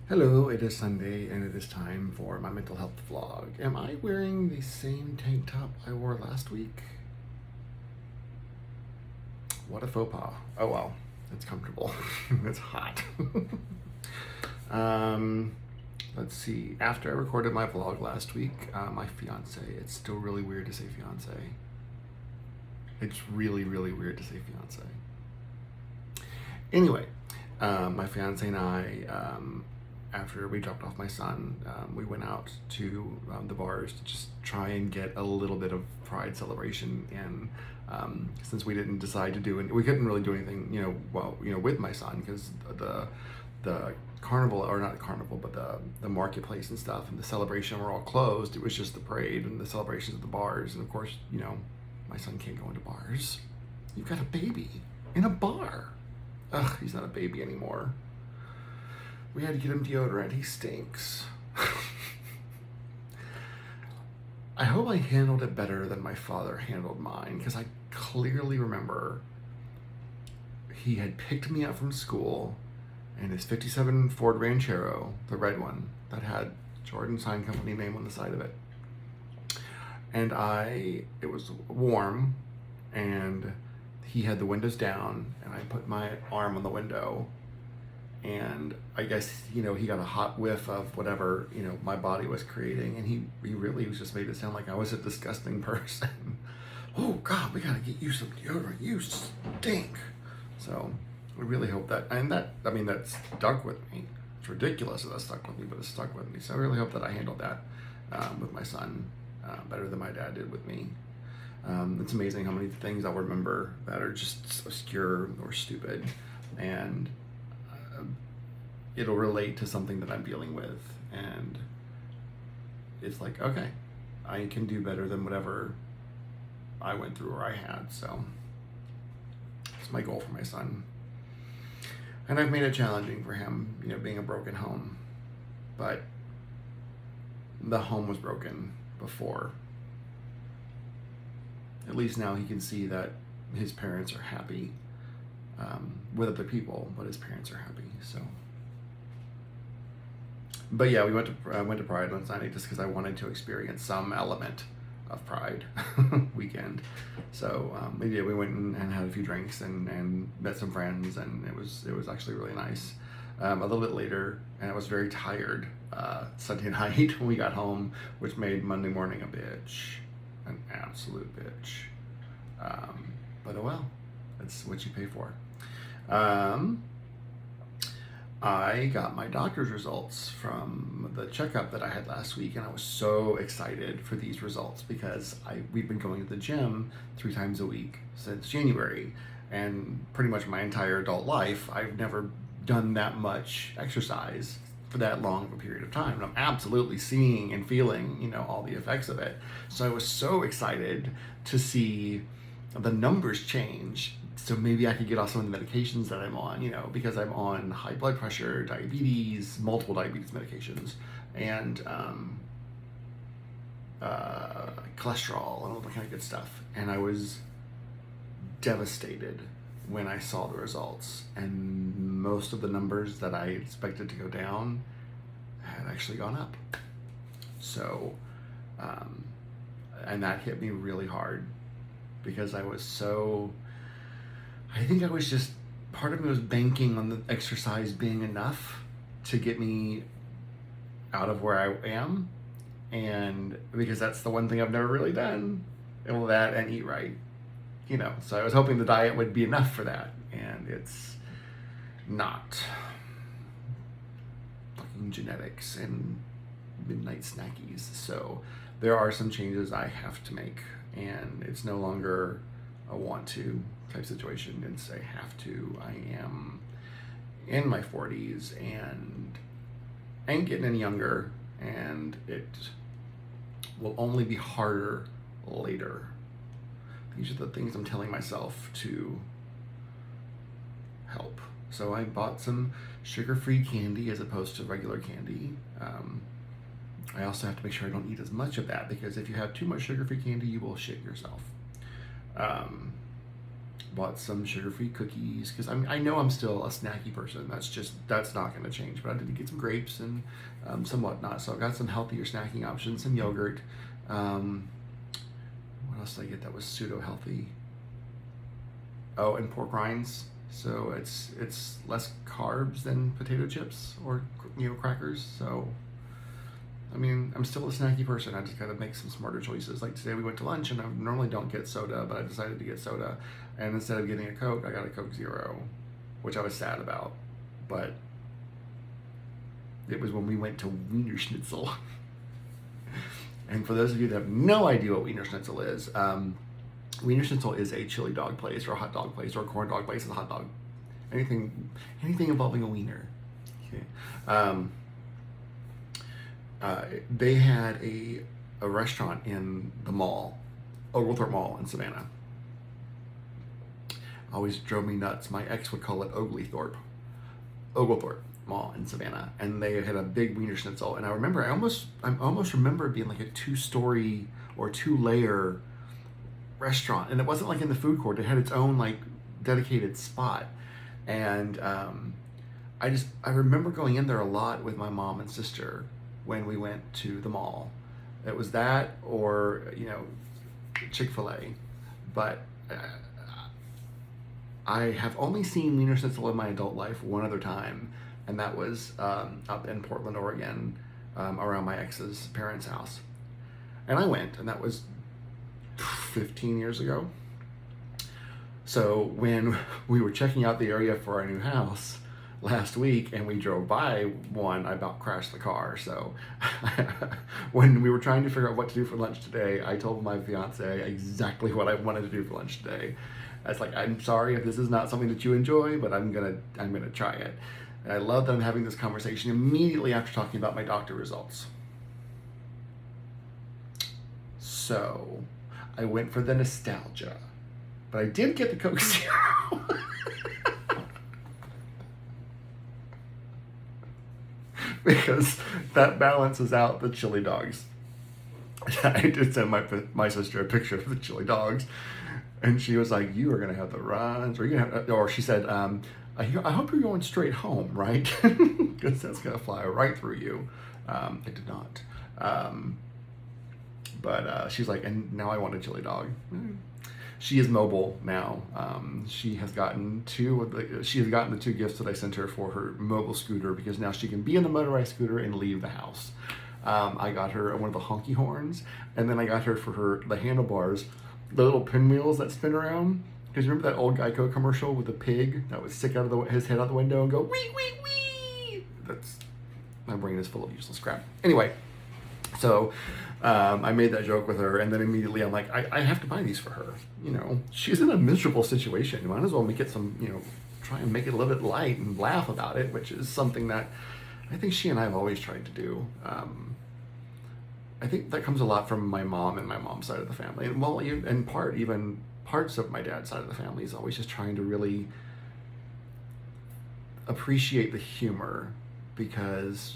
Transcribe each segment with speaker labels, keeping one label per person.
Speaker 1: Hello, it is Sunday and it is time for my mental health vlog. Am I wearing the same tank top I wore last week? What a faux pas. Oh well, it's comfortable. It's hot. um, let's see. After I recorded my vlog last week, my fiance, it's still really weird to say fiance. It's really, really weird to say fiance. Anyway, my fiance and I, after we dropped off my son, we went out to the bars to just try and get a little bit of Pride celebration. And since we didn't decide to do it, we couldn't really do anything, with my son because the carnival, or not the carnival, but the marketplace and stuff and the celebration were all closed. It was just the parade and the celebrations at the bars. And of course, my son can't go into bars. You've got a baby in a bar. Ugh, he's not a baby anymore. We had to get him deodorant. He stinks. I hope I handled it better than my father handled mine, because I clearly remember he had picked me up from school in his 57 Ford Ranchero, the red one, that had Jordan Sign Company name on the side of it. And it was warm, and he had the windows down, and I put my arm on the window, and I guess, he got a hot whiff of whatever, my body was creating, and he really was just made it sound like I was a disgusting person. Oh God, we gotta get you some deodorant, you stink. So I really hope that stuck with me. It's ridiculous that stuck with me, but it stuck with me. So I really hope that I handled that with my son better than my dad did with me. It's amazing how many things I'll remember that are just obscure or stupid, and it'll relate to something that I'm dealing with, and it's like, okay, I can do better than whatever I went through or I had. So it's my goal for my son, and I've made it challenging for him, being a broken home, but the home was broken before. At least now he can see that his parents are happy with other people, but his parents are happy. So, but yeah, we went to Pride on Sunday just because I wanted to experience some element of Pride weekend. So we did. We went and had a few drinks and met some friends, and it was actually really nice. A little bit later, and I was very tired Sunday night when we got home, which made Monday morning a bitch. An absolute bitch. But oh well, that's what you pay for. I got my doctor's results from the checkup that I had last week, and I was so excited for these results because we've been going to the gym 3 times a week since January, and pretty much my entire adult life I've never done that much exercise for that long of a period of time, and I'm absolutely seeing and feeling, all the effects of it. So I was so excited to see the numbers change, so maybe I could get off some of the medications that I'm on, because I'm on high blood pressure, diabetes, multiple diabetes medications, and cholesterol and all that kind of good stuff. And I was devastated when I saw the results, and most of the numbers that I expected to go down had actually gone up. So, and that hit me really hard because I think I was just, part of me was banking on the exercise being enough to get me out of where I am, and because that's the one thing I've never really done, and that and eat right. So I was hoping the diet would be enough for that, and it's not. Fucking genetics and midnight snackies. So there are some changes I have to make, and it's no longer a want to type situation. It's a have to. I am in my 40s and I ain't getting any younger, and it will only be harder later. These are the things I'm telling myself to help. So I bought some sugar-free candy as opposed to regular candy. I also have to make sure I don't eat as much of that, because if you have too much sugar-free candy, you will shit yourself. bought some sugar-free cookies because I know I'm still a snacky person. That's not going to change. But I did get some grapes and some whatnot. So I got some healthier snacking options, some yogurt. What else did I get that was pseudo healthy? Oh, and pork rinds. So it's less carbs than potato chips or crackers. So I mean, I'm still a snacky person. I just got to make some smarter choices. Like today we went to lunch and I normally don't get soda, but I decided to get soda. And instead of getting a Coke, I got a Coke Zero, which I was sad about. But it was when we went to Wiener Schnitzel. And for those of you that have no idea what Wiener Schnitzel is, Wiener Schnitzel is a chili dog place or a hot dog place or a corn dog place is a hot dog. Anything involving a wiener. Okay. They had a restaurant in the mall, Oglethorpe Mall in Savannah. Always drove me nuts. My ex would call it Oglethorpe Mall in Savannah, and they had a big Wiener Schnitzel. And I almost remember it being like a 2-story or 2-layer restaurant, and it wasn't like in the food court. It had its own like dedicated spot, and I remember going in there a lot with my mom and sister when we went to the mall. It was that or Chick-fil-A, but I have only seen Wiener Schnitzel in my adult life one other time, and that was up in Portland, Oregon, around my ex's parents' house. And I went, and that was 15 years ago. So when we were checking out the area for our new house last week and we drove by one, I about crashed the car. So when we were trying to figure out what to do for lunch today, I told my fiance exactly what I wanted to do for lunch today. I was like, I'm sorry if this is not something that you enjoy, but I'm gonna try it. And I love that I'm having this conversation immediately after talking about my doctor results. So I went for the nostalgia, but I did get the Coke Zero. Because that balances out the chili dogs. I did send my sister a picture of the chili dogs, and she was like, "You are gonna have the runs," or she said, "I hope you're going straight home, right? Because that's gonna fly right through you." It did not. But she's like, and now I want a chili dog. She is mobile now. She has gotten the 2 gifts that I sent her for her mobile scooter because now she can be in the motorized scooter and leave the house. I got her one of the honky horns, and then I got her for the handlebars, the little pinwheels that spin around. Because remember that old Geico commercial with the pig that would stick out of his head out the window and go wee wee wee? My brain is full of useless crap. Anyway, so I made that joke with her, and then immediately I'm like, I have to buy these for her. She's in a miserable situation. You might as well make it try and make it a little bit light and laugh about it, which is something that I think she and I have always tried to do. I think that comes a lot from my mom and my mom's side of the family, and even parts of my dad's side of the family is always just trying to really appreciate the humor, because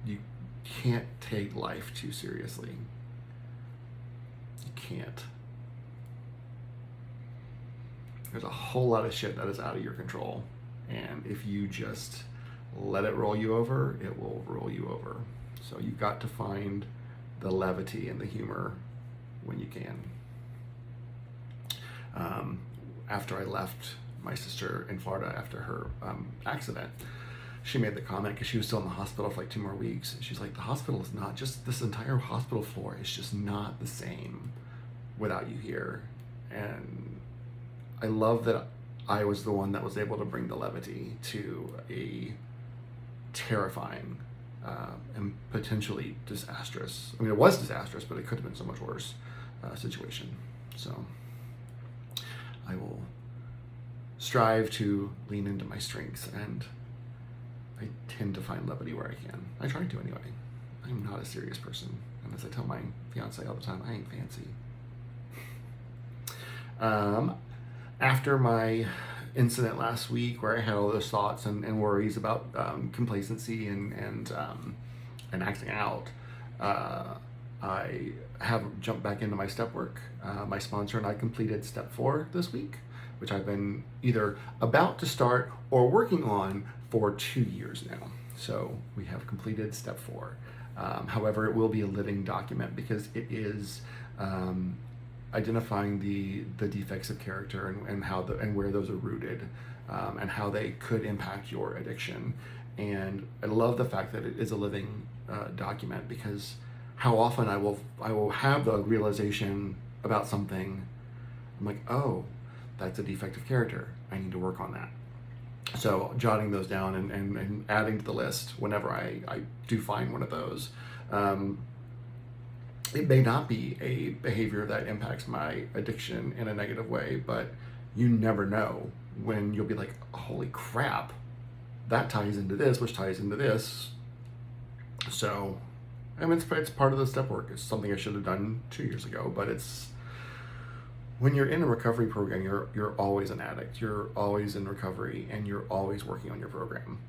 Speaker 1: you can't take life too seriously. You can't. There's a whole lot of shit that is out of your control, and if you just let it roll you over, it will roll you over. So you've got to find the levity and the humor when you can. After I left my sister in Florida after her accident, she made the comment, because she was still in the hospital for like 2 more weeks. She's like, the hospital is not just, this entire hospital floor is just not the same without you here. And I love that I was the one that was able to bring the levity to a terrifying and potentially disastrous, I mean, it was disastrous, but it could have been so much worse situation. So I will strive to lean into my strengths, and I tend to find levity where I can. I try to anyway. I'm not a serious person, and as I tell my fiance all the time, I ain't fancy. After my incident last week, where I had all those thoughts and worries about complacency and acting out, I have jumped back into my step work. My sponsor and I completed step 4 this week, which I've been either about to start or working on for 2 years now. So we have completed step 4. However, it will be a living document because it is identifying the defects of character and where those are rooted, and how they could impact your addiction. And I love the fact that it is a living document, because how often I will have the realization about something. I'm like, oh, that's a defect of character. I need to work on that. So jotting those down and adding to the list whenever I do find one of those. It may not be a behavior that impacts my addiction in a negative way, but you never know when you'll be like, holy crap, that ties into this, which ties into this. So, I mean, it's part of the step work. It's something I should have done 2 years ago, but it's, when you're in a recovery program, you're always an addict. You're always in recovery, and you're always working on your program.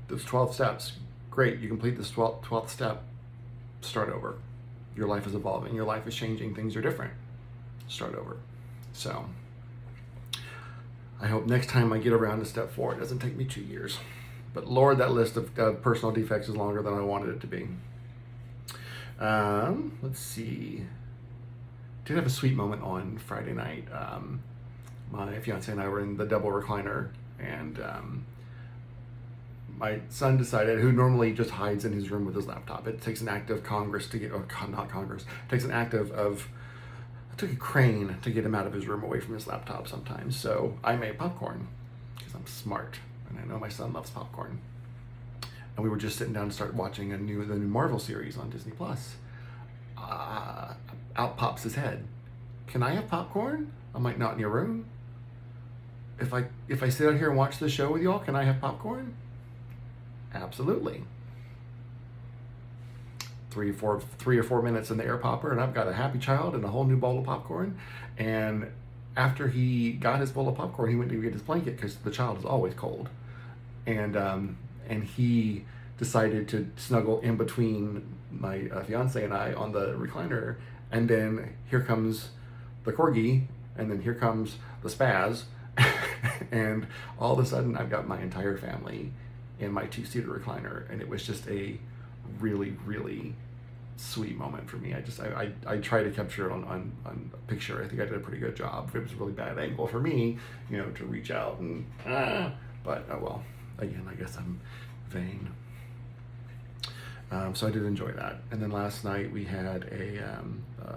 Speaker 1: Those 12 steps, great. You complete this 12th step, start over. Your life is evolving. Your life is changing. Things are different. Start over. So I hope next time I get around to step 4, it doesn't take me 2 years. But Lord, that list of personal defects is longer than I wanted it to be. Let's see. Did have a sweet moment on Friday night. My fiance and I were in the double recliner, and my son decided, who normally just hides in his room with his laptop. It takes an act of Congress to get, or not Congress, it takes an act of it took a crane to get him out of his room away from his laptop sometimes. So I made popcorn, because I'm smart, and I know my son loves popcorn. And we were just sitting down to start watching the new Marvel series on Disney Plus. Out pops his head. Can I have popcorn? I'm like, not in your room. If I sit out here and watch the show with y'all, can I have popcorn? Absolutely. 3 or 4 minutes in the air popper, and I've got a happy child and a whole new bowl of popcorn. And after he got his bowl of popcorn, he went to get his blanket, because the child is always cold. And he decided to snuggle in between my fiance and I on the recliner. And then here comes the corgi, and then here comes the spaz. And all of a sudden, I've got my entire family in my 2-seater recliner, and it was just a really, really sweet moment for me. I tried to capture it on a picture. I think I did a pretty good job. It was a really bad angle for me, to reach out and but oh well. Again, I guess I'm vain. So I did enjoy that. And then last night we had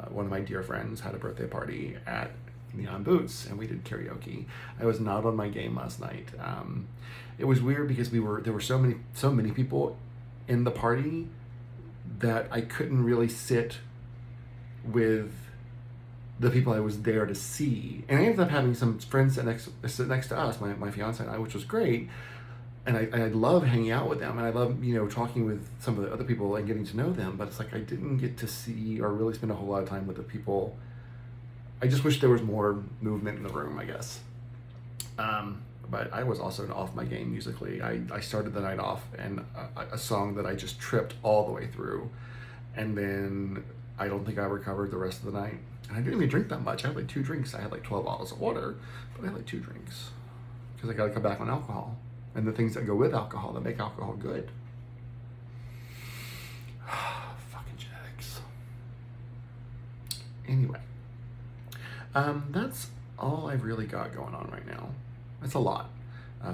Speaker 1: one of my dear friends had a birthday party at Neon Boots, and we did karaoke. I was not on my game last night. It was weird because there were so many people in the party that I couldn't really sit with the people I was there to see. And I ended up having some friends sit next to us, my fiance and I, which was great. And I love hanging out with them, and I love, talking with some of the other people and getting to know them, but it's like I didn't get to see or really spend a whole lot of time with the people. I just wish there was more movement in the room, I guess. But I was also off my game musically. I started the night off and a song that I just tripped all the way through, and then I don't think I recovered the rest of the night. And I didn't even drink that much. I had like 2 drinks. I had like 12 bottles of water, but I had like 2 drinks because I got to come back on alcohol and the things that go with alcohol that make alcohol good. Fucking genetics. Anyway, that's all I've really got going on right now. That's a lot.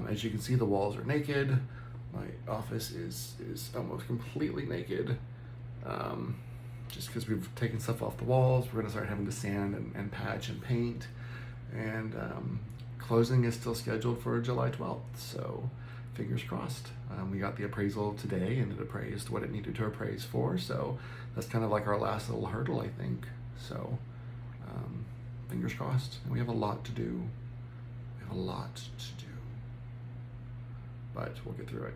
Speaker 1: As you can see, the walls are naked. My office is almost completely naked. Just because we've taken stuff off the walls, we're gonna start having to sand and patch and paint. And closing is still scheduled for July 12th, so fingers crossed. We got the appraisal today, and it appraised what it needed to appraise for, so that's kind of like our last little hurdle, I think. So fingers crossed. And we have a lot to do. We have a lot to do. But we'll get through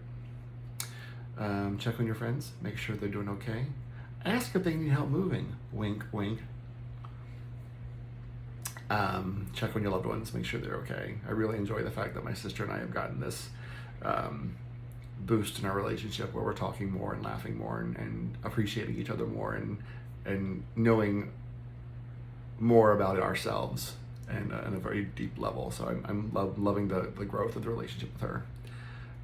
Speaker 1: it. Check on your friends. Make sure they're doing okay. Ask if they need help moving. Wink, wink. Check on your loved ones. Make sure they're okay. I really enjoy the fact that my sister and I have gotten this boost in our relationship where we're talking more and laughing more and appreciating each other more and knowing more about ourselves and on a very deep level. So I'm loving the growth of the relationship with her.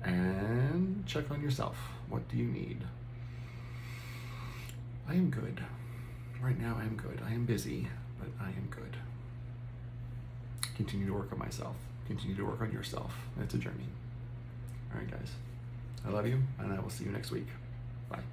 Speaker 1: And check on yourself. What do you need? I am good. Right now I am good. I am busy, but I am good. Continue to work on myself. Continue to work on yourself. It's a journey. All right, guys. I love you, and I will see you next week. Bye.